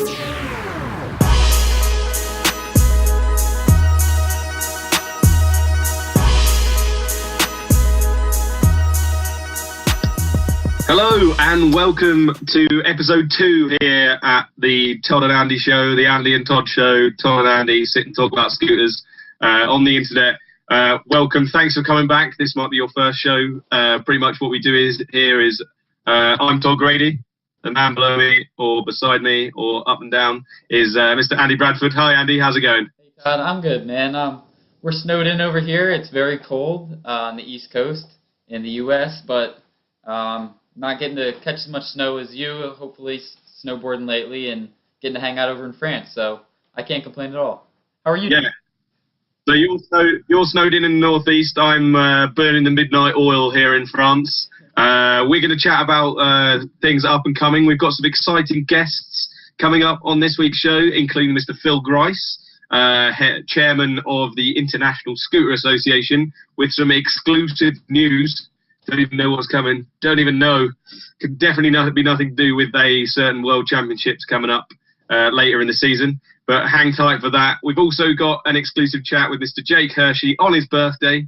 Hello and welcome to episode 2 here at the Todd and Andy show, the Andy and Todd show. Todd and Andy sit and talk about scooters on the internet. Welcome, thanks for coming back. This might be your first show. Pretty much what we do here is I'm Todd Grady. The man below me or beside me or up and down is Mr. Andy Bradford. Hi Andy, how's it going? Hey Todd, I'm good, man. We're snowed in over here. It's very cold on the East Coast in the U.S., but not getting to catch as much snow as you, hopefully snowboarding lately and getting to hang out over in France. So I can't complain at all. How are you doing? So you're snowed in the northeast. I'm burning the midnight oil here in France. We're going to chat about things up and coming. We've got some exciting guests coming up on this week's show, including Mr. Phil Grice, chairman of the International Scooter Association, with some exclusive news. Don't even know what's coming. Don't even know. Could definitely be nothing to do with a certain World Championships coming up later in the season. But hang tight for that. We've also got an exclusive chat with Mr. Jake Hershey on his birthday,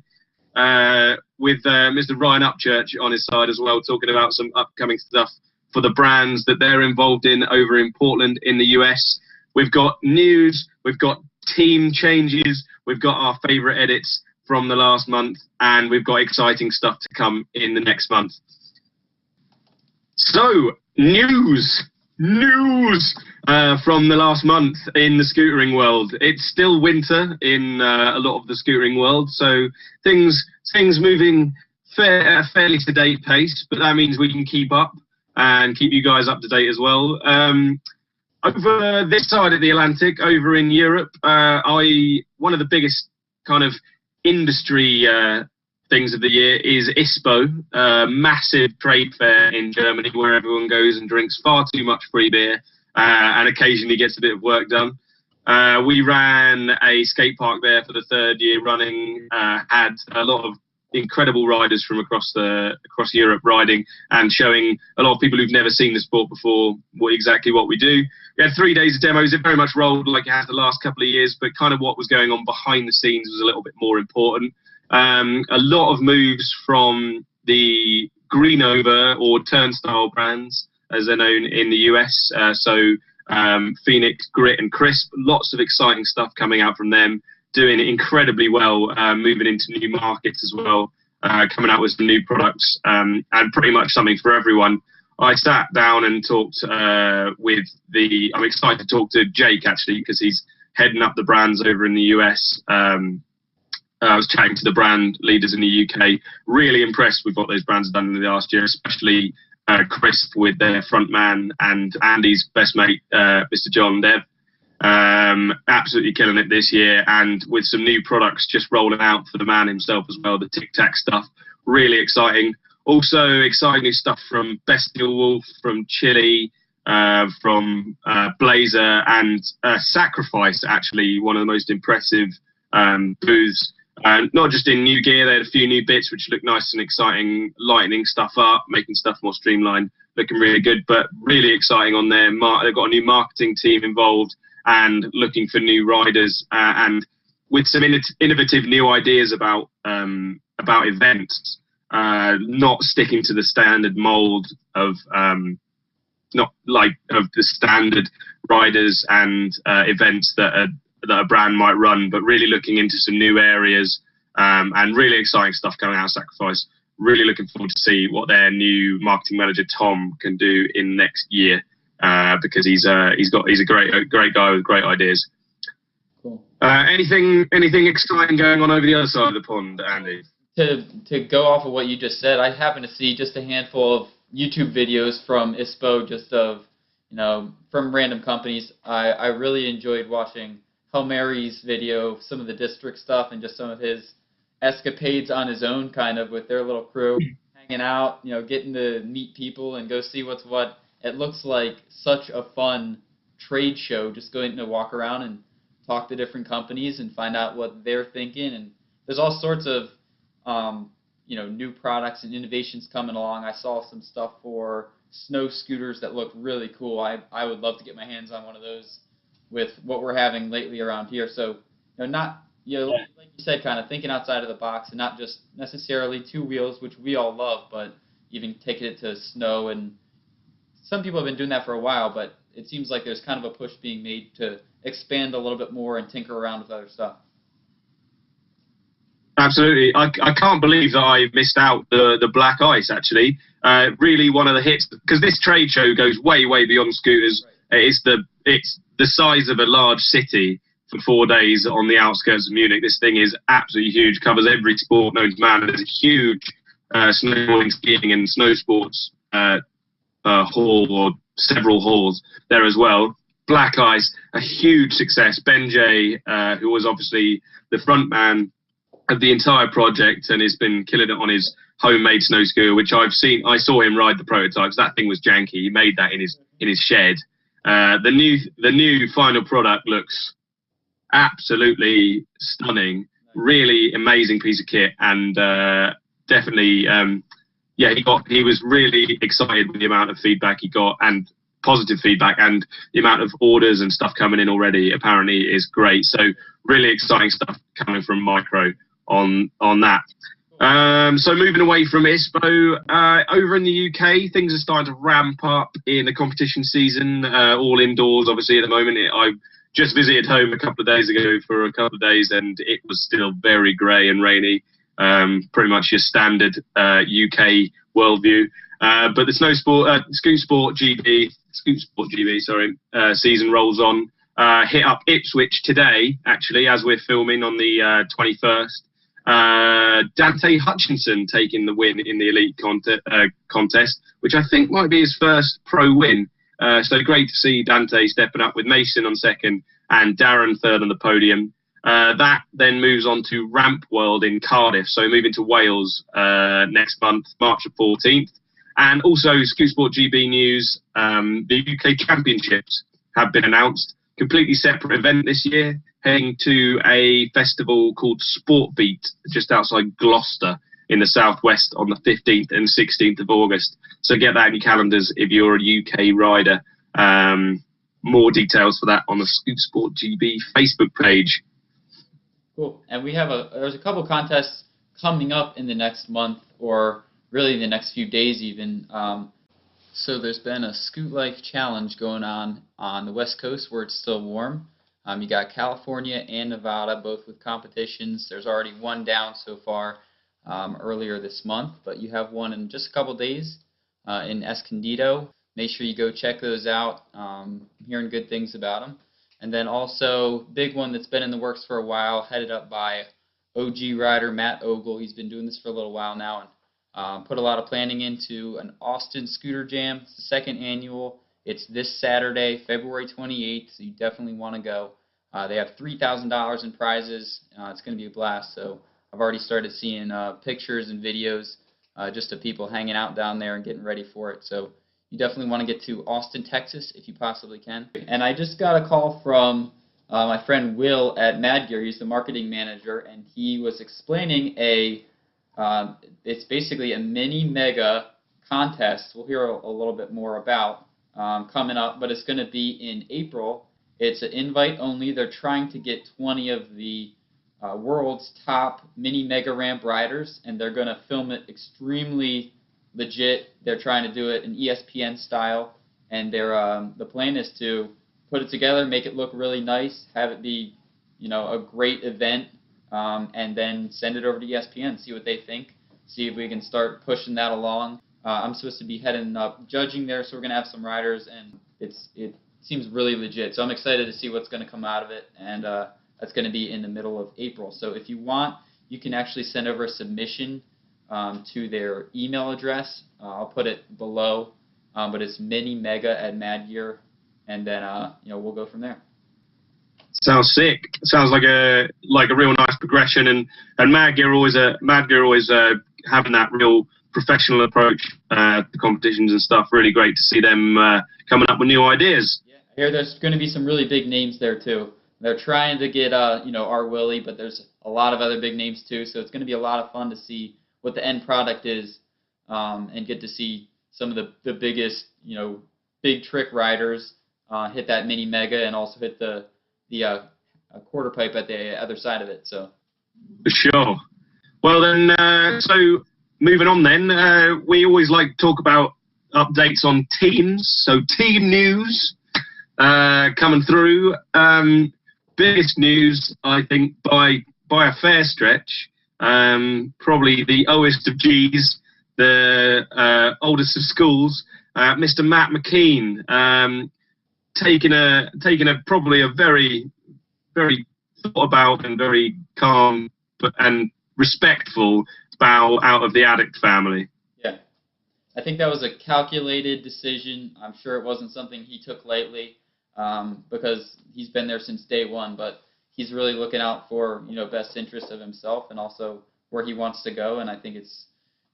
with Mr. Ryan Upchurch on his side as well, talking about some upcoming stuff for the brands that they're involved in over in Portland in the US. We've got news. We've got team changes. We've got our favourite edits from the last month, and we've got exciting stuff to come in the next month. So, news from the last month in the scootering world. It's still winter in a lot of the scootering world, so things moving at a fairly sedate pace, but that means we can keep up and keep you guys up to date as well. Over this side of the Atlantic, over in Europe, one of the biggest kind of industry things of the year is ISPO, massive trade fair in Germany where everyone goes and drinks far too much free beer and occasionally gets a bit of work done. We ran a skate park there for the 3rd year running, had a lot of incredible riders from across Europe riding and showing a lot of people who've never seen the sport before exactly what we do. We had 3 days of demos. It very much rolled like it has the last couple of years, but kind of what was going on behind the scenes was a little bit more important. A lot of moves from the Greenover or Turnstile brands, as they're known in the US. Phoenix, Grit and Crisp. Lots of exciting stuff coming out from them, doing incredibly well, moving into new markets as well, coming out with some new products, and pretty much something for everyone. I sat down and talked I'm excited to talk to Jake actually, because he's heading up the brands over in the US. I was chatting to the brand leaders in the UK, really impressed with what those brands have done in the last year, especially Crisp with their front man and Andy's best mate, Mr. John Dev. Absolutely killing it this year, and with some new products just rolling out for the man himself as well, the Tic Tac stuff, really exciting. Also exciting new stuff from Bestial Wolf, from Chili, from Blazer, and Sacrifice, actually one of the most impressive booths. Not just in new gear, they had a few new bits which look nice and exciting, lightening stuff up, making stuff more streamlined, looking really good, but really exciting on there. They've got a new marketing team involved and looking for new riders, and with some innovative new ideas about events, not sticking to the standard mold of the standard riders and events that a brand might run, but really looking into some new areas, and really exciting stuff coming out of Sacrifice. Really looking forward to see what their new marketing manager Tom can do in next year, because he's a great guy with great ideas. Cool. Anything exciting going on over the other side of the pond, Andy? To go off of what you just said, I happened to see just a handful of YouTube videos from ISPO, just of from random companies. I really enjoyed watching Mary's video, some of the district stuff, and just some of his escapades on his own, kind of with their little crew, hanging out, getting to meet people and go see what's what. It looks like such a fun trade show, just going to walk around and talk to different companies and find out what they're thinking. And there's all sorts of new products and innovations coming along. I saw some stuff for snow scooters that look really cool. I would love to get my hands on one of those with what we're having lately around here. So, not, like you said, kind of thinking outside of the box and not just necessarily two wheels, which we all love, but even taking it to snow. And some people have been doing that for a while, but it seems like there's kind of a push being made to expand a little bit more and tinker around with other stuff. Absolutely. I can't believe that I missed out the black ice, actually. Really one of the hits, because this trade show goes way, way beyond scooters. Right. It's the size of a large city for 4 days on the outskirts of Munich. This thing is absolutely huge, covers every sport known to man. There's a huge snowboarding, skiing and snow sports hall, or several halls there as well. Black ice, a huge success. Ben Jay, who was obviously the front man of the entire project and has been killing it on his homemade snow scooter, which I saw him ride the prototypes. That thing was janky. He made that in his shed. The new final product looks absolutely stunning. Really amazing piece of kit, and definitely, he was really excited with the amount of feedback he got, and positive feedback, and the amount of orders and stuff coming in already apparently is great. So really exciting stuff coming from Micro on that. So moving away from ISPO, over in the UK, things are starting to ramp up in the competition season, all indoors obviously at the moment. I just visited home a couple of days ago for a couple of days, and it was still very grey and rainy, pretty much your standard UK worldview. But the Scoot Sport GB, season rolls on. Hit up Ipswich today, actually, as we're filming on the 21st. Dante Hutchinson taking the win in the elite contest, which I think might be his first pro win. So great to see Dante stepping up with Mason on second and Darren third on the podium. That then moves on to Ramp World in Cardiff, so moving to Wales next month, March the 14th. And also Scoot Sport GB news, the UK Championships have been announced. Completely separate event this year, heading to a festival called Sport Beat just outside Gloucester in the southwest on the 15th and 16th of August. So get that in your calendars if you're a UK rider. More details for that on the Scoot Sport GB Facebook page. Cool. And there's a couple contests coming up in the next month, or really in the next few days even. So there's been a Scoot Life challenge going on the West Coast where it's still warm. You got California and Nevada, both with competitions. There's already one down so far earlier this month, but you have one in just a couple days in Escondido. Make sure you go check those out. I'm hearing good things about them. And then also, big one that's been in the works for a while, headed up by OG rider Matt Ogle. He's been doing this for a little while now, and put a lot of planning into an Austin Scooter Jam. It's the second annual. It's this Saturday, February 28th, so you definitely want to go. They have $3,000 in prizes. It's going to be a blast. So I've already started seeing pictures and videos just of people hanging out down there and getting ready for it. So you definitely want to get to Austin, Texas, if you possibly can. And I just got a call from my friend Will at Mad Gear. He's the marketing manager, and he was explaining it's basically a mini mega contest. We'll hear a little bit more about coming up, but it's going to be in April. It's an invite only. They're trying to get 20 of the world's top mini mega ramp riders, and they're going to film it extremely legit. They're trying to do it in ESPN style, and the plan is to put it together, make it look really nice, have it be, a great event, and then send it over to ESPN, see what they think, see if we can start pushing that along. I'm supposed to be heading up judging there, so we're going to have some riders, and it seems really legit. So I'm excited to see what's going to come out of it, and that's going to be in the middle of April. So if you want, you can actually send over a submission to their email address. I'll put it below, but it's minimega@madgear, and then we'll go from there. Sounds sick. Sounds like a real nice progression, and Mad Gear always having that real professional approach to competitions and stuff. Really great to see them coming up with new ideas. Yeah, I hear there's going to be some really big names there too. They're trying to get our Willie, but there's a lot of other big names too. So it's going to be a lot of fun to see what the end product is, and get to see some of the biggest, big trick riders hit that mini mega and also hit the quarter pipe at the other side of it. So. For sure. Well then, so moving on then, we always like to talk about updates on teams. So team news coming through. Biggest news, I think, by a fair stretch. Probably the oldest of G's, the oldest of schools, Mr. Matt McKean, taking a probably a very, very thought about and very calm and respectful bow out of the Addict family. Yeah, I think that was a calculated decision. I'm sure it wasn't something he took lightly, because he's been there since day one, but he's really looking out for, best interest of himself and also where he wants to go. And I think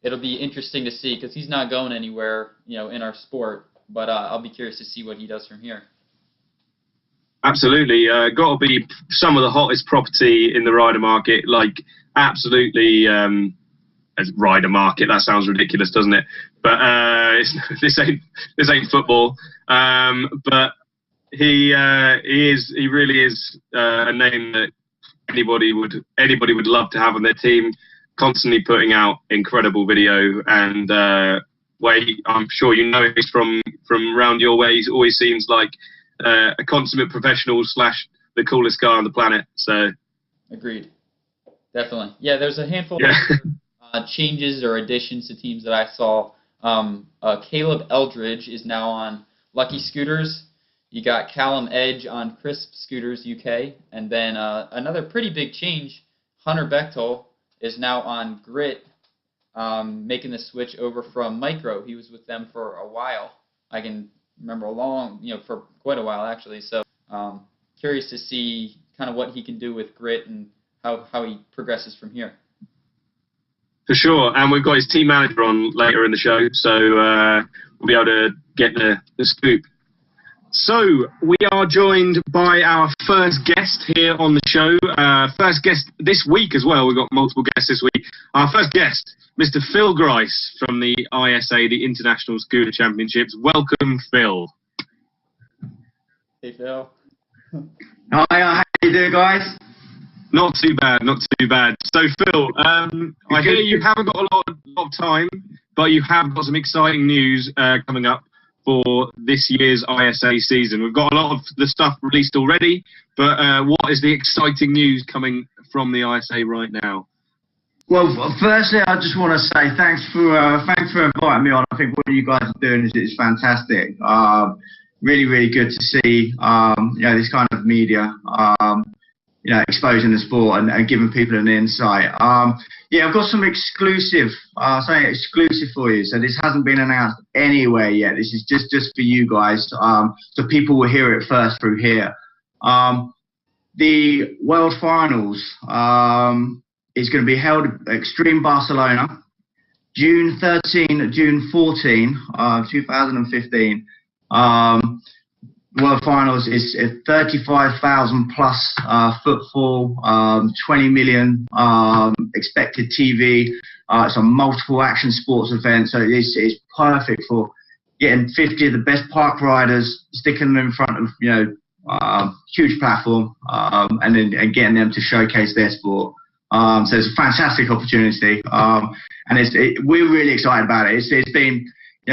it'll be interesting to see, because he's not going anywhere, in our sport, but I'll be curious to see what he does from here. Absolutely. Got to be some of the hottest property in the rider market, like absolutely, rider market, that sounds ridiculous, doesn't it? But this ain't football. But he really is a name that anybody would love to have on their team, constantly putting out incredible video, and I'm sure he's from around your way. He always seems like a consummate professional / the coolest guy on the planet. So agreed, definitely. Yeah, there's a handful of changes or additions to teams that I saw. Caleb Eldridge is now on Lucky Scooters. You got Callum Edge on Crisp Scooters UK, and then another pretty big change. Hunter Bechtel is now on Grit, making the switch over from Micro. He was with them for a while. I can remember for quite a while actually. So curious to see kind of what he can do with Grit and how he progresses from here. For sure, and we've got his team manager on later in the show, so we'll be able to get the scoop. So we are joined by our first guest here on the show. First guest this week as well. We've got multiple guests this week. Our first guest, Mr. Phil Grice from the ISA, the International Scooter Championships. Welcome, Phil. Hey, Phil. Hi, how you doing, guys? Not too bad, not too bad. So, Phil, I hear you haven't got a lot of time, but you have got some exciting news coming up for this year's ISA season. We've got a lot of the stuff released already, but what is the exciting news coming from the ISA right now? Well, firstly, I just want to say thanks for inviting me on. I think what you guys are doing is fantastic. Really, really good to see this kind of media exposing the sport and giving people an insight. I've got something exclusive for you. So this hasn't been announced anywhere yet. This is just for you guys, so people will hear it first through here. The World Finals is going to be held at Extreme Barcelona, June 13, June 14, 2015. World Finals is 35,000 plus footfall, 20 million expected TV. It's a multiple action sports event, so it's perfect for getting 50 of the best park riders, sticking them in front of huge platform, and getting them to showcase their sport. So it's a fantastic opportunity, and we're really excited about it. It's been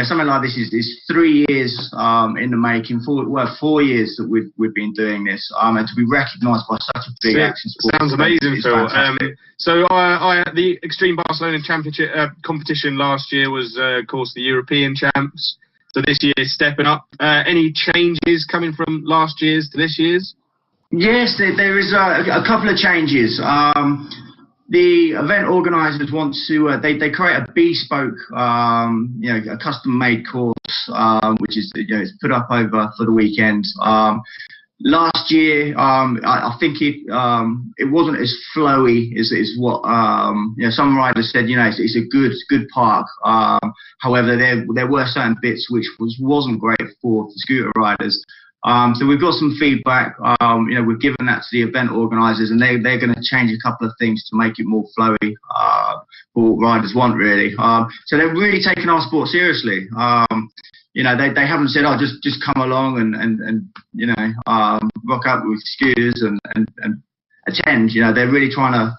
something like this is 3 years in the making. 4 years that we've been doing this, and to be recognised by such a big action sport. Sounds amazing, Phil. So the Extreme Barcelona Championship competition last year was, of course, the European champs. So this year, stepping up. Any changes coming from last year's to this year's? Yes, there is a couple of changes. The event organisers want to they create a bespoke, a custom-made course, which is it's put up over for the weekend. Last year, I think it wasn't as flowy as what some riders said. It's a good park. However, there were certain bits which wasn't great for scooter riders. So we've got some feedback. We've given that to the event organisers, and they're going to change a couple of things to make it more flowy for what riders want, really. So they're really taking our sport seriously. They haven't said, "Oh, just come along and rock up with scooters and attend." They're really trying to.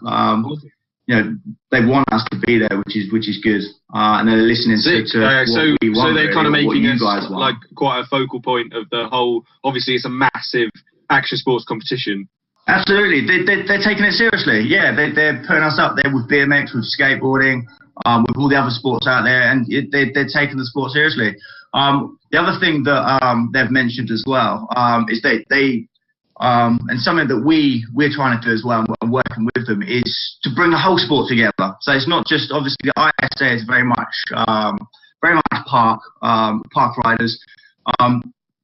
They want us to be there, which is good, and they're listening to what we want. So they're kind of making us like quite a focal point of the whole. Obviously, it's a massive action sports competition. Absolutely, they're taking it seriously. Yeah, they're putting us up there with BMX, with skateboarding, with all the other sports out there, and they're taking the sport seriously. The other thing that they've mentioned as well is they and something that we're trying to do as well, and working with them, is to bring the whole sport together. So it's not just, obviously, the ISA is very much park riders.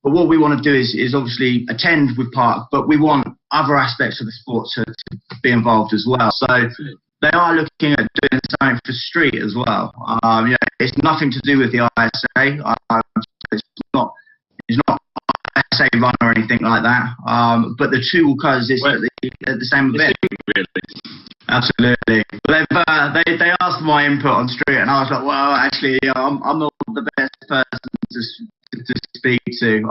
But what we want to do is obviously attend with park, but we want other aspects of the sport to be involved as well. So they are looking at doing something for street as well. It's nothing to do with the ISA. It's not ISA run or anything like that. But the two will coexist at the same event. Really? Absolutely. They asked my input on street, and I was like, well, actually, I'm not the best person to speak to.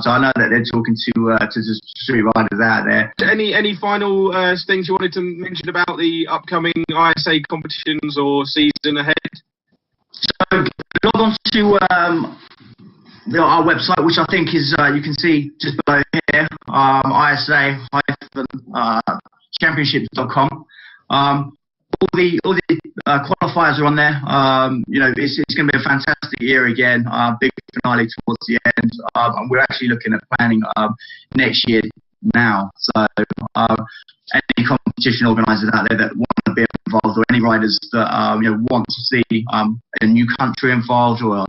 So I know that they're talking to street riders out there. Any final things you wanted to mention about the upcoming ISA competitions or season ahead? So log on to our website, which I think is you can see just below here, isa-championships.com. All the qualifiers are on there. It's going to be a fantastic year again. Big finale towards the end. And we're actually looking at planning next year now. So any competition organisers out there that want to be involved, or any riders that want to see a new country involved, or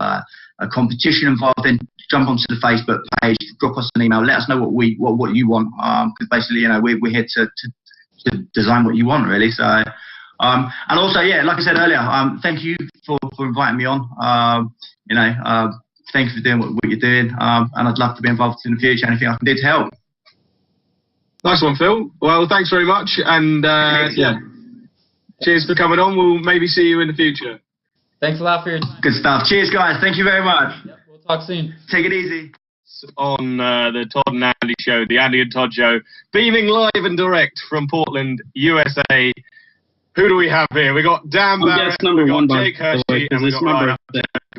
a competition involved, then jump onto the Facebook page, drop us an email, let us know what you want. Because basically, we're here to design what you want, really. So, and also, like I said earlier, thank you for inviting me on. Thank you for doing what you're doing, and I'd love to be involved in the future. Anything I can do to help. Nice one, Phil. Well, thanks very much, and cheers for coming on. We'll maybe see you in the future. Thanks a lot for your time. Good stuff. Cheers, guys. Thank you very much. Yep, we'll talk soon. Take it easy. On the Todd and Andy show, the Andy and Todd show, beaming live and direct from Portland, USA. Who do we have here? We got Dan Barrett, we got Jake Hershey, and we got Ryan.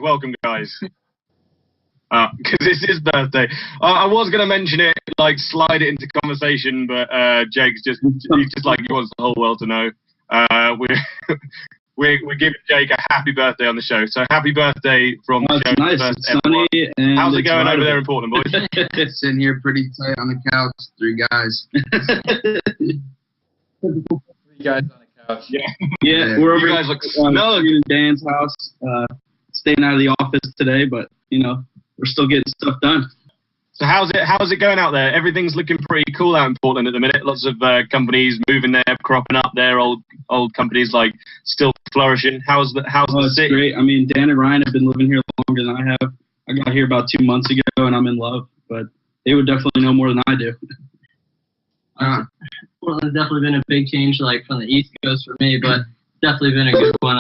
Welcome, guys. Because it's his birthday. I was going to mention it, slide it into conversation, but Jake's he's just like, he wants the whole world to know. We're giving Jake a happy birthday on the show. So happy birthday from the show. Nice. It's sunny. And how's it going over there in Portland, boys? Sitting here pretty tight on the couch. 3 guys. 3 guys on the couch. Yeah. We're over you guys look snug. in Dan's house. Staying out of the office today, but we're still getting stuff done. So how's it going out there? Everything's looking pretty cool out in Portland at the minute. Lots of companies moving there, cropping up there. Old companies still flourishing. How's the city? It's great. I mean, Dan and Ryan have been living here longer than I have. I got here about 2 months ago, and I'm in love. But they would definitely know more than I do. Portland's definitely been a big change, from the East Coast for me, but definitely been a good one.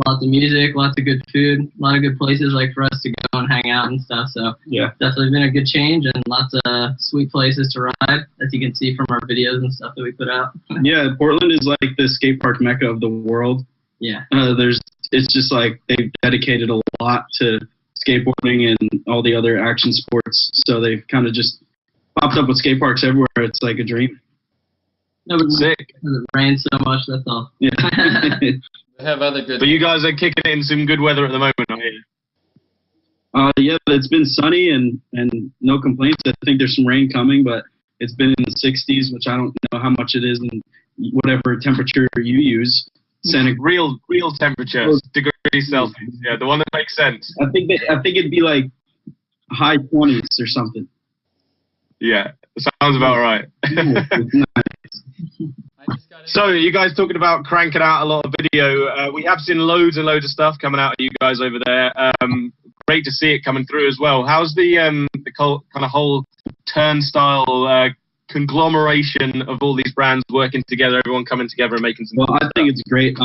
Lots of music, lots of good food, a lot of good places for us to go and hang out and stuff. So definitely been a good change, and lots of sweet places to ride, as you can see from our videos and stuff that we put out. Yeah, Portland is like the skate park mecca of the world. Yeah. It's just they've dedicated a lot to skateboarding and all the other action sports. So they've kind of just popped up with skate parks everywhere. It's like a dream. No, but sick. It rains so much, that's all. Yeah. We have other good. But you guys are kicking it in some good weather at the moment, aren't you? It's been sunny and no complaints. I think there's some rain coming, but it's been in the 60s, which I don't know how much it is in whatever temperature you use. Real temperature, degrees Celsius. Yeah, the one that makes sense. I think it'd be high 20s or something. Yeah, sounds about right. So, you guys talking about cranking out a lot of video. We have seen loads and loads of stuff coming out of you guys over there. Great to see it coming through as well. How's the kind of whole Turnstile conglomeration of all these brands working together, everyone coming together and making some. Well, I think it's great.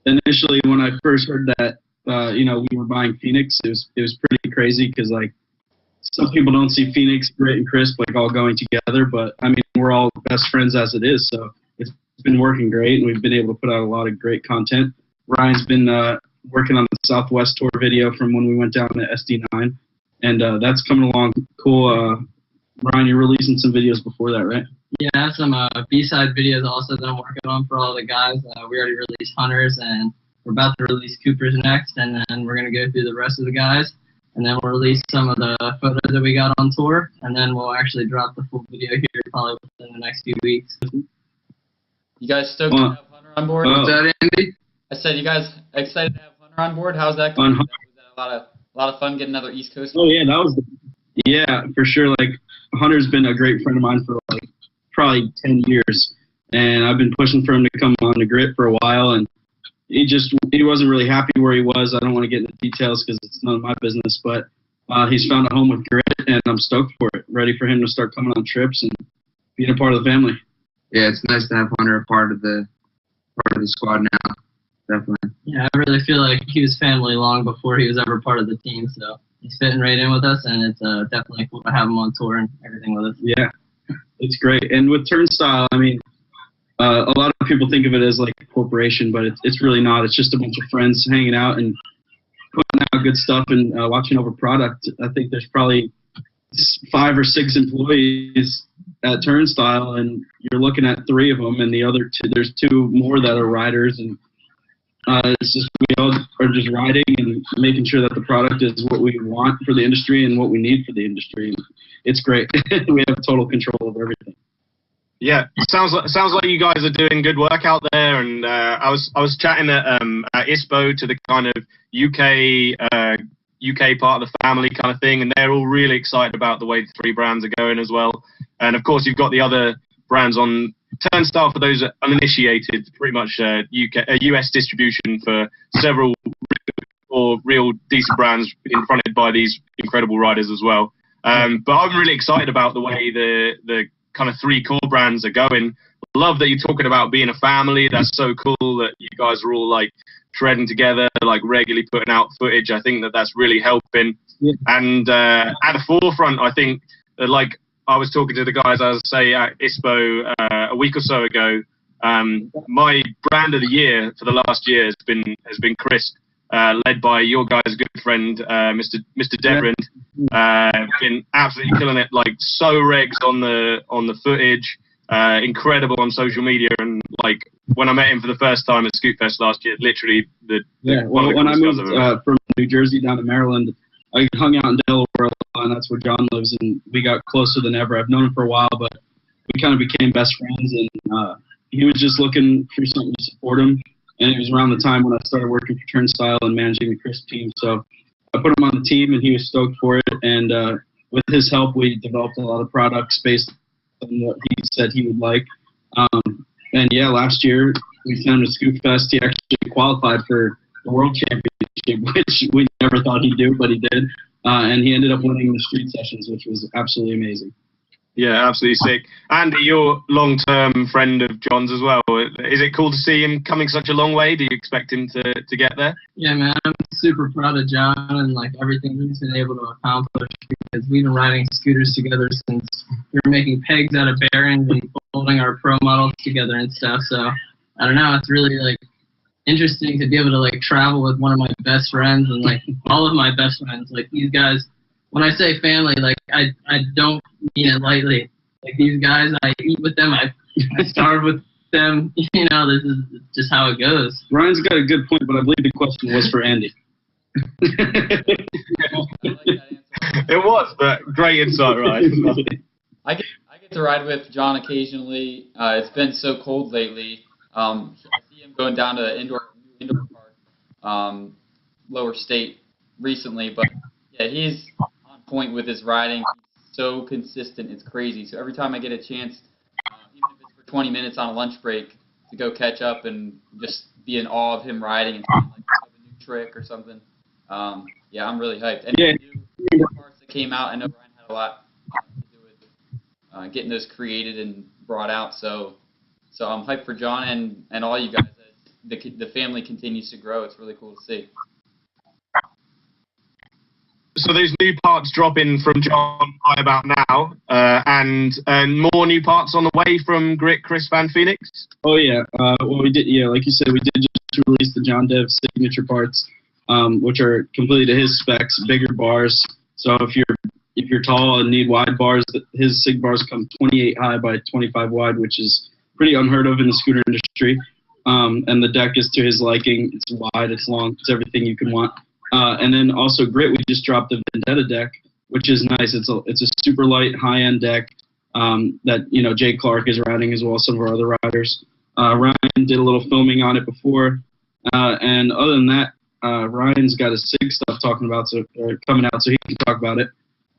Initially, when I first heard that, we were buying Phoenix, it was pretty crazy because like some people don't see Phoenix, Grit, and Crisp like all going together, but I mean we're all best friends as it is, so it's been working great, and we've been able to put out a lot of great content. Ryan's been working on the Southwest tour video from when we went down to SD9, and that's coming along cool. Ryan, you're releasing some videos before that, right? Yeah, I have some B-side videos also that I'm working on for all the guys. We already released Hunters, and we're about to release Coopers next, and then we're going to go through the rest of the guys, and then we'll release some of the photos that we got on tour, and then we'll actually drop the full video here probably within the next few weeks. You guys stoked to have Hunter on board? What's that, Andy? I said, you guys excited to have Hunter on board? How's that going? Was that a lot of fun getting another East Coast? Oh yeah, yeah, for sure. Like Hunter's been a great friend of mine for like probably 10 years, and I've been pushing for him to come on the Grit for a while, and he wasn't really happy where he was. I don't want to get into details because it's none of my business, but he's found a home with Grit, and I'm stoked for it. Ready for him to start coming on trips and being a part of the family. Yeah, it's nice to have Hunter a part of the squad now. Definitely. Yeah, I really feel like he was family long before he was ever part of the team, so he's fitting right in with us, and it's definitely cool to have him on tour and everything with us. Yeah, it's great. And with Turnstile, I mean, a lot of people think of it as like a corporation, but it's really not. It's just a bunch of friends hanging out and putting out good stuff and watching over product. I think there's probably 5 or 6 employees at Turnstile, and you're looking at 3 of them, and the other 2, there's 2 more that are riders, and it's just we all are just riding and making sure that the product is what we want for the industry and what we need for the industry. It's great. We have total control of everything. Yeah, sounds like you guys are doing good work out there. And I was chatting at ISPO to the kind of UK part of the family kind of thing, and they're all really excited about the way the 3 brands are going as well. And of course, you've got the other brands on Turnstile for those uninitiated, pretty much US distribution for several real decent brands being fronted by these incredible riders as well. But I'm really excited about the way the kind of 3 core brands are going. Love that you're talking about being a family. That's so cool that you guys are all like treading together, like regularly putting out footage. I think that's really helping. Yeah. And at the forefront, I think that, like, I was talking to the guys, as I say, at ISPO a week or so ago. My brand of the year for the last year has been Crisp, led by your guys' good friend, Mr. Debrand. Been absolutely killing it, like so regs on the footage, incredible on social media, and like when I met him for the first time at Scootfest last year, literally when I moved from New Jersey down to Maryland, I hung out in Delaware a lot, and that's where John lives, and we got closer than ever. I've known him for a while, but we kind of became best friends, and he was just looking for something to support him, and it was around the time when I started working for Turnstile and managing the Crisp team, so I put him on the team, and he was stoked for it, and with his help, we developed a lot of products based on what he said he would like. And yeah, last year we sent him to Scootfest. He actually qualified for the World Championship, which we never thought he'd do, but he did. And he ended up winning the street sessions, which was absolutely amazing. Yeah, absolutely sick. Andy, you're long-term friend of John's as well. Is it cool to see him coming such a long way? Do you expect him to get there? Yeah, man, I'm super proud of John and like everything he's been able to accomplish, because we've been riding scooters together since we were making pegs out of bearings and folding our pro models together and stuff. So I don't know, it's really like interesting to be able to like travel with one of my best friends and like all of my best friends. Like these guys, when I say family, like I don't mean it lightly. Like these guys, I eat with them, I starve with them. You know, this is just how it goes. Ryan's got a good point, but I believe the question was for Andy. It was, but great insight, Ryan. I get to ride with John occasionally. It's been so cold lately. I see him going down to the indoor park, Lower State recently, but yeah, he's on point with his riding. He's so consistent, it's crazy. So every time I get a chance, even if it's for 20 minutes on a lunch break, to go catch up and just be in awe of him riding and trying like a new trick or something. Yeah, I'm really hyped. And yeah. new parts that came out, I know Ryan had a lot to do with getting those created and brought out. So I'm hyped for John and all you guys as the family continues to grow. It's really cool to see. So those new parts dropping from John right about now, and more new parts on the way from Grit, Chris Van Phoenix? Oh, yeah. Well, we did, like you said, we did just release the John Dev signature parts, which are completely to his specs, bigger bars. So if you're tall and need wide bars, his sig bars come 28 high by 25 wide, which is pretty unheard of in the scooter industry. And the deck is to his liking. It's wide, it's long, it's everything you can want. And then also Grit, we just dropped the Vendetta deck, which is nice. It's a super light, high-end deck that Jay Clark is riding as well as some of our other riders. Ryan did a little filming on it before, and other than that, Ryan's got his SIG stuff coming out, so he can talk about it.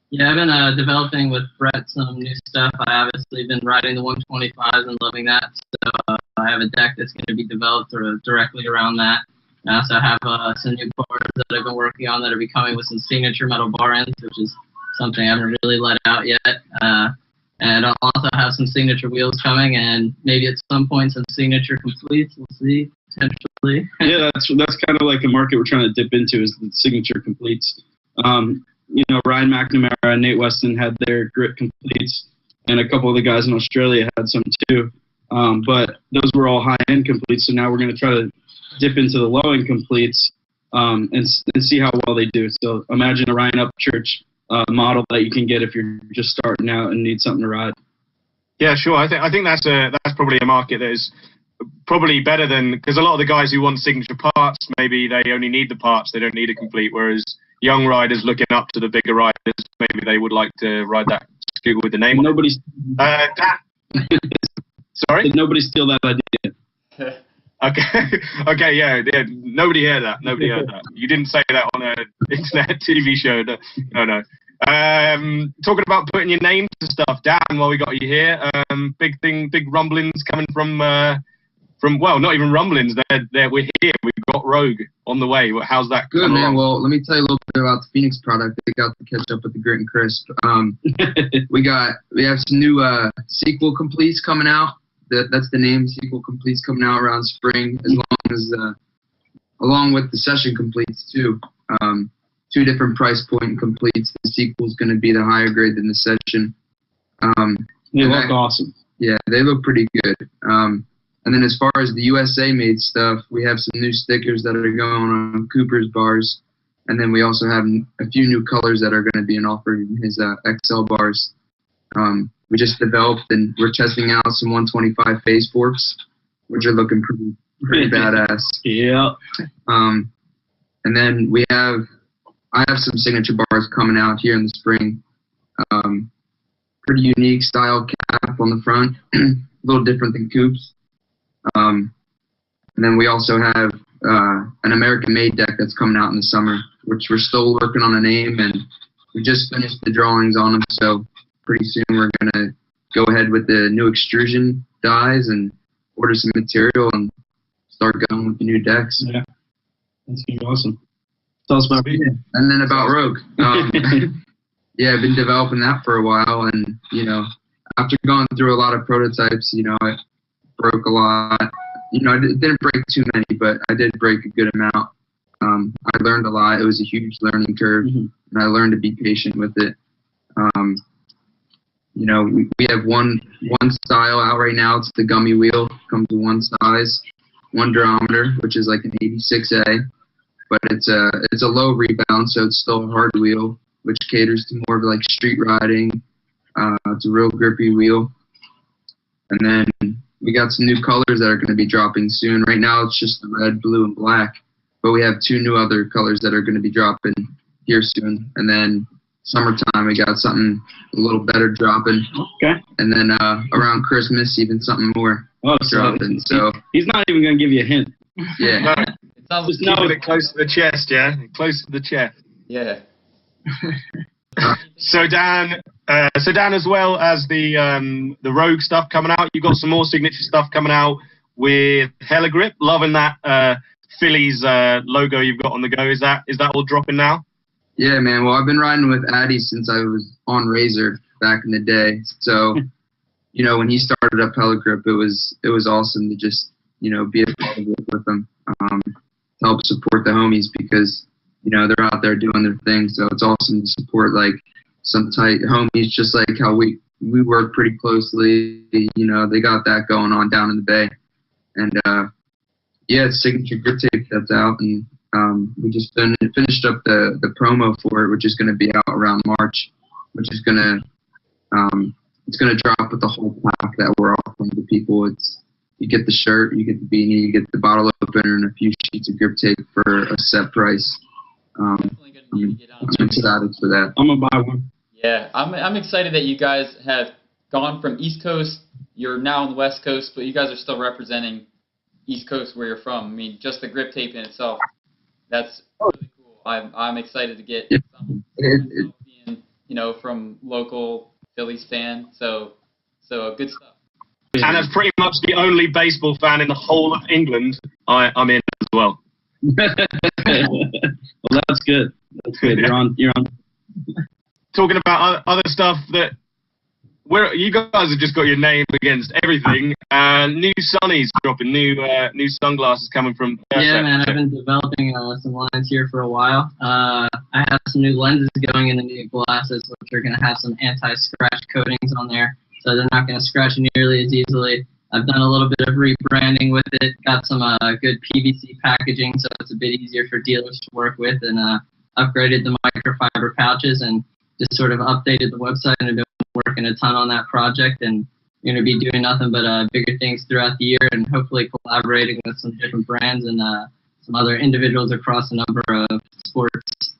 Yeah, I've been developing with Brett some new stuff. I obviously been riding the 125s and loving that, so I have a deck that's going to be developed directly around that. I also have some new bars that I've been working on that are becoming with some signature metal bar ends, which is something I haven't really let out yet. And I'll also have some signature wheels coming, and maybe at some point some signature completes. We'll see, potentially. Yeah, that's kind of like a market we're trying to dip into, is the signature completes. Ryan McNamara and Nate Weston had their Grit completes, and a couple of the guys in Australia had some too. But those were all high-end completes, so now we're going to try to dip into the low-end completes and see how well they do. So imagine a Ryan Upchurch model that you can get if you're just starting out and need something to ride. Yeah, sure. I think that's probably a market that is probably better than, because a lot of the guys who want signature parts, maybe they only need the parts, they don't need a complete, whereas young riders looking up to the bigger riders, maybe they would like to ride that scooter with the name on it. Sorry? Did nobody steal that idea? Okay, yeah. Nobody heard that. You didn't say that on an internet TV show. No. Talking about putting your name to stuff, Dan, while we got you here, big rumblings coming from well, not even rumblings. We're here. We've got Rogue on the way. How's that? Good, man. Well, let me tell you a little bit about the Phoenix product. They got to catch up with the Grit and Crisp. We have some new sequel completes coming out. That's the name, sequel completes, coming out around spring, along with the session completes too. 2 different price point completes. The sequel is going to be the higher grade than the session. They look awesome. Yeah, they look pretty good. And then as far as the USA made stuff, we have some new stickers that are going on Cooper's bars, and then we also have a few new colors that are going to be offered in his XL bars. We just developed and we're testing out some 125 phase forks, which are looking pretty badass. Yeah. And then I have some signature bars coming out here in the spring. Pretty unique style cap on the front, a little different than Coop's. And then we also have an American-made deck that's coming out in the summer, which we're still working on a name, and we just finished the drawings on them, so pretty soon we're going to go ahead with the new extrusion dies and order some material and start going with the new decks. Yeah, that's going to be awesome. Tell us about it. And then about Rogue. Yeah, I've been developing that for a while, and, after going through a lot of prototypes, I broke a lot. I didn't break too many, but I did break a good amount. I learned a lot. It was a huge learning curve, and I learned to be patient with it. We have one style out right now. It's the gummy wheel. Comes with one size, one durometer, which is like an 86A, but it's a low rebound, so it's still a hard wheel, which caters to more of like street riding. It's a real grippy wheel. And then we got some new colors that are going to be dropping soon. Right now it's just the red, blue, and black, but we have 2 new other colors that are going to be dropping here soon. And then summertime, we got something a little better dropping. Okay. And then around Christmas, even something more dropping. So he's not even going to give you a hint. Yeah. Just know it close to the chest, yeah? Close to the chest. Yeah. So Dan, as well as the Rogue stuff coming out, you've got some more signature stuff coming out with Hella Grip. Loving that Phillies logo you've got on the go. Is that all dropping now? Yeah, man. Well, I've been riding with Addy since I was on Razor back in the day. So, you know, when he started up Hella Grip, it was awesome to just, you know, be a part of it with him, to help support the homies because, you know, they're out there doing their thing. So it's awesome to support like some tight homies, just like how we work pretty closely. You know, they got that going on down in the Bay, and yeah, it's Signature Grip Tape that's out, and we just finished up the promo for it, which is going to be out around March, which is going to it's going to drop with the whole pack that we're offering to people. You get the shirt, you get the beanie, you get the bottle opener, and a few sheets of grip tape for a set price. I'm excited for that. I'm gonna buy one. Yeah, I'm excited that you guys have gone from East Coast. You're now on the West Coast, but you guys are still representing East Coast where you're from. I mean, just the grip tape in itself, that's really cool. I'm excited to get some being, you know, from local Phillies fan. So good stuff. And as pretty much the only baseball fan in the whole of England, I'm in as well. Well, that's good. That's good. You're on. Talking about other stuff that you guys have just got your name against everything. New sunnies dropping, new sunglasses coming from. Yeah, man, I've been developing some lines here for a while. I have some new lenses going in the new glasses, which are going to have some anti-scratch coatings on there, so they're not going to scratch nearly as easily. I've done a little bit of rebranding with it, got some good PVC packaging, so it's a bit easier for dealers to work with, and upgraded the microfiber pouches and just sort of updated the website, and I've been working a ton on that project, and you're going to be doing nothing but bigger things throughout the year, and hopefully collaborating with some different brands and some other individuals across a number of sports.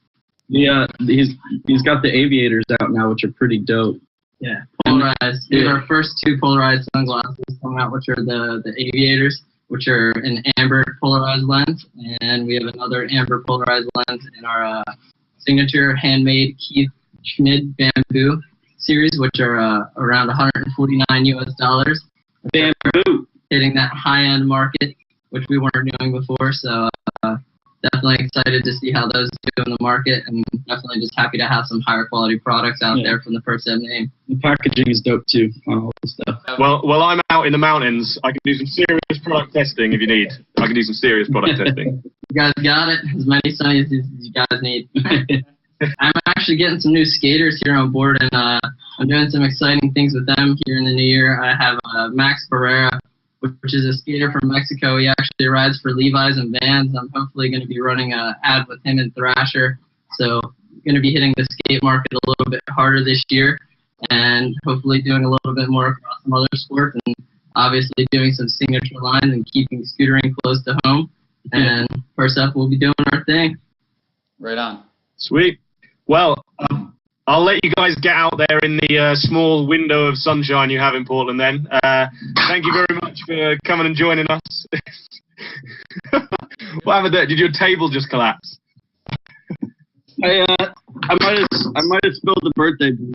Yeah, he's got the aviators out now, which are pretty dope. Yeah, polarized. These are our first two polarized sunglasses coming out, which are the aviators, which are an amber polarized lens, and we have another amber polarized lens in our signature handmade Keith Schmid bamboo series, which are around $149 US. Bamboo, hitting that high-end market, which we weren't doing before. So definitely excited to see how those do in the market, and definitely just happy to have some higher quality products out there from the Percept name. The packaging is dope too on all this stuff. Well, I'm out in the mountains. I can do some serious product testing if you need. I can do some serious product testing. You guys got it. As many sunnies as you guys need. I'm actually getting some new skaters here on board, and I'm doing some exciting things with them here in the new year. I have Max Barrera, which is a skater from Mexico. He actually rides for Levi's and Vans. I'm hopefully going to be running an ad with him and Thrasher. So going to be hitting the skate market a little bit harder this year, and hopefully doing a little bit more across some other sports, and obviously doing some signature lines and keeping scootering close to home. And Percept will be doing our thing. Right on. Sweet. Well, I'll let you guys get out there in the small window of sunshine you have in Portland then. Thank you very much for coming and joining us. What happened there? Did your table just collapse? I might have spilled the birthday beer.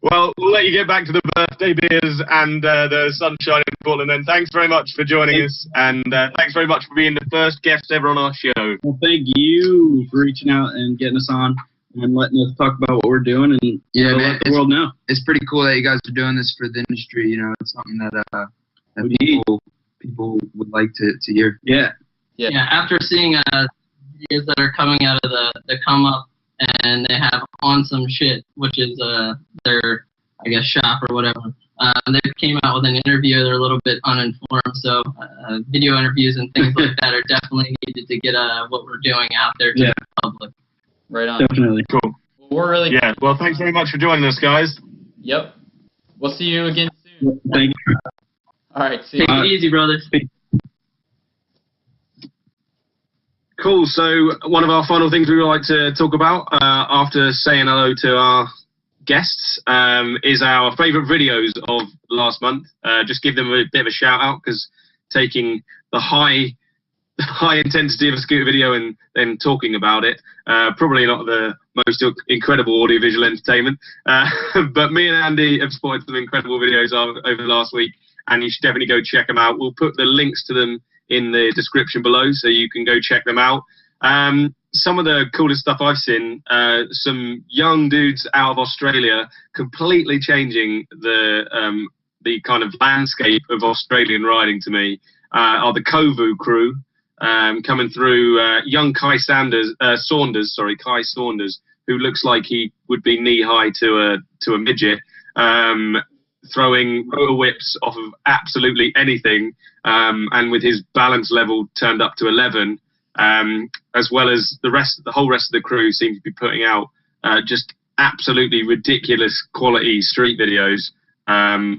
Well, we'll let you get back to the birthday beers and the sunshine in Portland then. Thanks very much for joining us, and thanks very much for being the first guest ever on our show. Well, thank you for reaching out and getting us on and letting us talk about what we're doing and let the world know. It's pretty cool that you guys are doing this for the industry. You know, it's something that people would like to hear. Yeah. After seeing videos that are coming out of the come up, and they have On Some Shit, which is their, I guess, shop or whatever. They came out with an interview. They're a little bit uninformed, so video interviews and things like that are definitely needed to get what we're doing out there to the public. Right on. Definitely. Cool. Well, we're really Well, thanks very much for joining us, guys. Yep. We'll see you again soon. Thank you. All right. See you. Take it easy, brothers. Cool. So one of our final things we would like to talk about after saying hello to our guests is our favourite videos of last month. Just give them a bit of a shout out, because taking the high intensity of a scooter video and then talking about it, probably not the most incredible audiovisual entertainment. But me and Andy have spotted some incredible videos over the last week, and you should definitely go check them out. We'll put the links to them in the description below, so you can go check them out. Some of the coolest stuff I've seen, some young dudes out of Australia completely changing the kind of landscape of Australian riding to me, are the Kovu crew, coming through, young Kai Saunders, who looks like he would be knee-high to a midget, throwing rotor whips off of absolutely anything, and with his balance level turned up to 11, as well as the whole rest of the crew seem to be putting out just absolutely ridiculous quality street videos.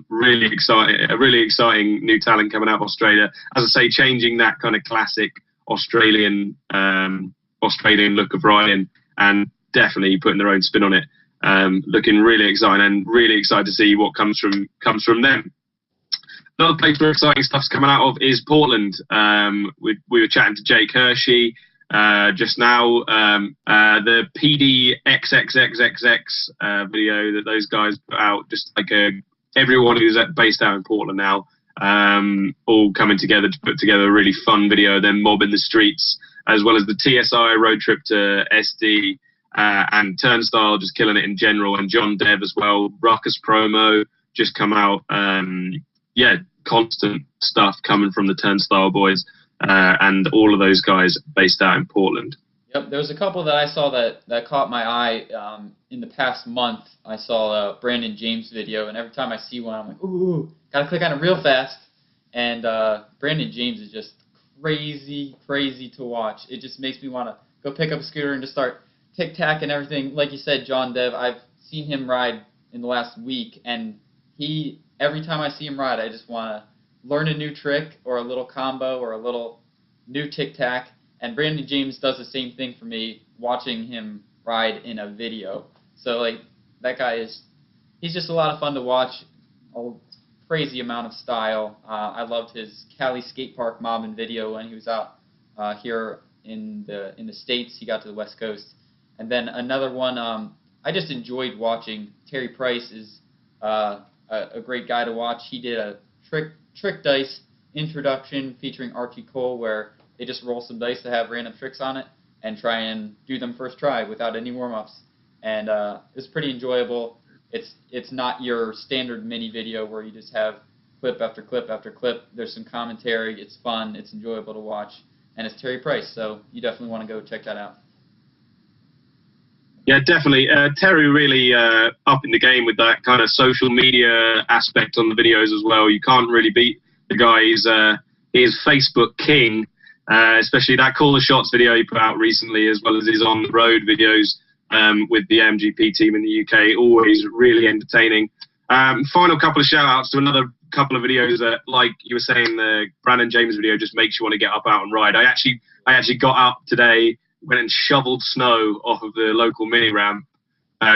Really exciting, a really exciting new talent coming out of Australia. As I say, changing that kind of classic Australian look of riding, and definitely putting their own spin on it. Looking really exciting, and really excited to see what comes from them. Another place where exciting stuff's coming out of is Portland. We were chatting to Jake Hershey just now. The PD XXXXX video that those guys put out, just like everyone who's based out in Portland now, all coming together to put together a really fun video, then mobbing the streets, as well as the TSI road trip to SD, and Turnstile just killing it in general, and John Dev as well. Ruckus promo just come out. Constant stuff coming from the Turnstile boys, and all of those guys based out in Portland. Yep, there was a couple that I saw that caught my eye in the past month. I saw a Brandon James video, and every time I see one, I'm like, ooh, gotta click on it real fast. And Brandon James is just crazy to watch. It just makes me want to go pick up a scooter and just start tic-tac and everything. Like you said, John Dev, I've seen him ride in the last week, and every time I see him ride, I just want to learn a new trick or a little combo or a little new tic-tac. And Brandon James does the same thing for me, watching him ride in a video. So, like, that guy he's just a lot of fun to watch, a crazy amount of style. I loved his Cali skate park mobbing video when he was out here in the States. He got to the West Coast. And then another one I just enjoyed watching. Terry Price is a great guy to watch. He did a trick dice introduction featuring Archie Cole, where they just roll some dice that have random tricks on it and try and do them first try without any warm-ups. And it's pretty enjoyable. It's not your standard mini video where you just have clip after clip after clip. There's some commentary. It's fun. It's enjoyable to watch. And it's Terry Price, so you definitely want to go check that out. Yeah, definitely. Terry really up in the game with that kind of social media aspect on the videos as well. You can't really beat the guy. He's Facebook king, especially that Call the Shots video he put out recently, as well as his on the road videos with the MGP team in the UK. Always really entertaining. Final couple of shout outs to another couple of videos that, like you were saying, the Brandon James video just makes you want to get up out and ride. I actually got up today, went and shoveled snow off of the local mini ramp,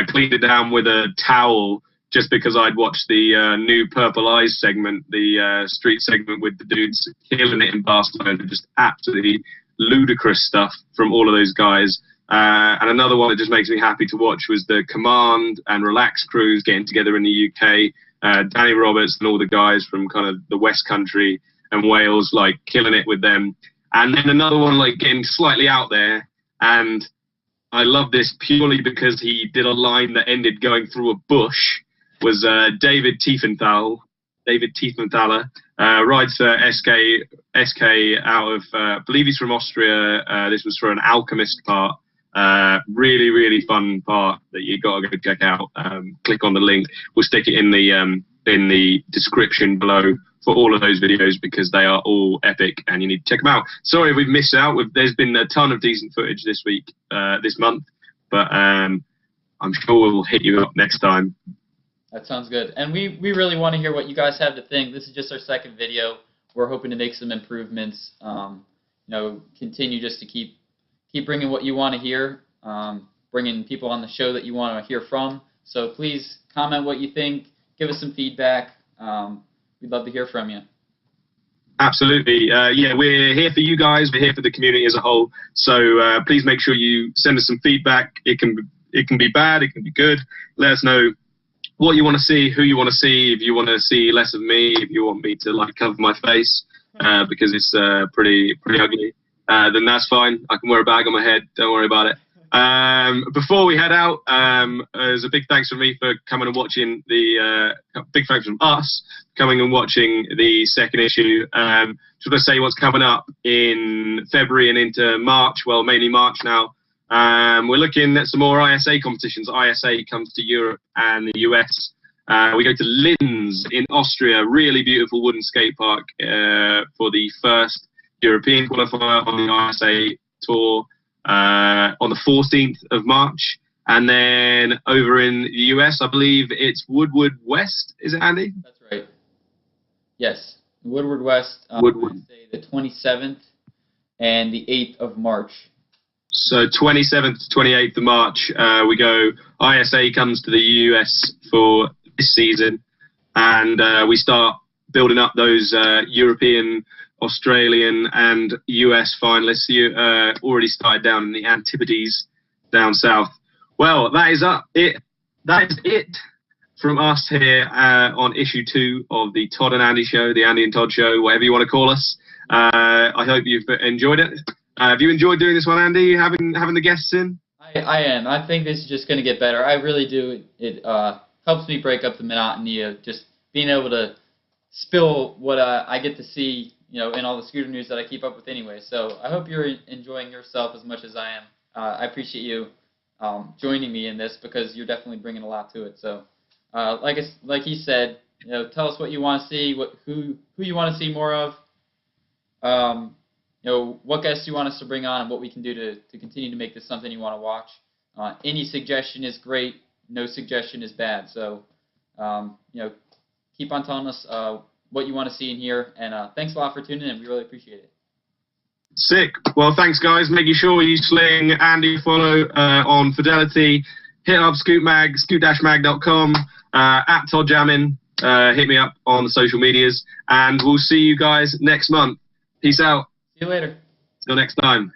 cleaned it down with a towel, just because I'd watched the new Purple Eyes segment, the street segment with the dudes killing it in Barcelona. Just absolutely ludicrous stuff from all of those guys. And another one that just makes me happy to watch was the Command and Relax crews getting together in the UK. Danny Roberts and all the guys from kind of the West Country and Wales, like, killing it with them. And then another one, like, getting slightly out there. And I love this purely because he did a line that ended going through a bush, was David Tiefenthaler, rides for SK out of, I believe he's from Austria. This was for an Alchemist part. Really fun part that you got to go check out. Click on the link. We'll stick it in the description below for all of those videos, because they are all epic and you need to check them out. Sorry if we've missed out. There's been a ton of decent footage this month, but I'm sure we'll hit you up next time. That sounds good. And we really want to hear what you guys have to think. This is just our second video. We're hoping to make some improvements. Continue just to keep bringing what you want to hear, bringing people on the show that you want to hear from. So please comment what you think. Give us some feedback. We'd love to hear from you. Absolutely. We're here for you guys. We're here for the community as a whole. So please make sure you send us some feedback. It can be bad. It can be good. Let us know what you want to see, who you want to see, if you want to see less of me, if you want me to, like, cover my face because it's pretty ugly. then that's fine. I can wear a bag on my head. Don't worry about it. Before we head out, there's a big thanks from me for coming and watching big thanks from us coming and watching the second issue. Should I say what's coming up in February and into March? Well, mainly March now. We're looking at some more ISA competitions. ISA comes to Europe and the US. We go to Linz in Austria, really beautiful wooden skate park for the first European qualifier on the ISA tour on the 14th of March. And then over in the US, I believe it's Woodward West. Is it, Andy? That's right. Yes, Woodward West, Wednesday the 27th and the 8th of March. So 27th to 28th of March, we go. ISA comes to the US for this season, and we start building up those European, Australian, and US finalists. You already started down in the Antipodes, down south. Well, that is it. That is it from us here on issue 2 of the Todd and Andy show, the Andy and Todd show, whatever you want to call us. I hope you've enjoyed it. Have you enjoyed doing this one, Andy, having the guests in? I am. I think this is just going to get better. I really do. It helps me break up the monotony of just being able to spill what I get to see, in all the scooter news that I keep up with anyway. So I hope you're enjoying yourself as much as I am. I appreciate you joining me in this because you're definitely bringing a lot to it. So like he said, tell us what you want to see, who you want to see more of. What guests you want us to bring on and what we can do to continue to make this something you want to watch. Any suggestion is great. No suggestion is bad. So, keep on telling us what you want to see in here. And thanks a lot for tuning in. We really appreciate it. Sick. Well, thanks, guys. Making sure you sling Andy a follow on Fidelity. Hit up scoot-mag.com, at Todd Jammin. Hit me up on the social medias. And we'll see you guys next month. Peace out. See you later. Till next time.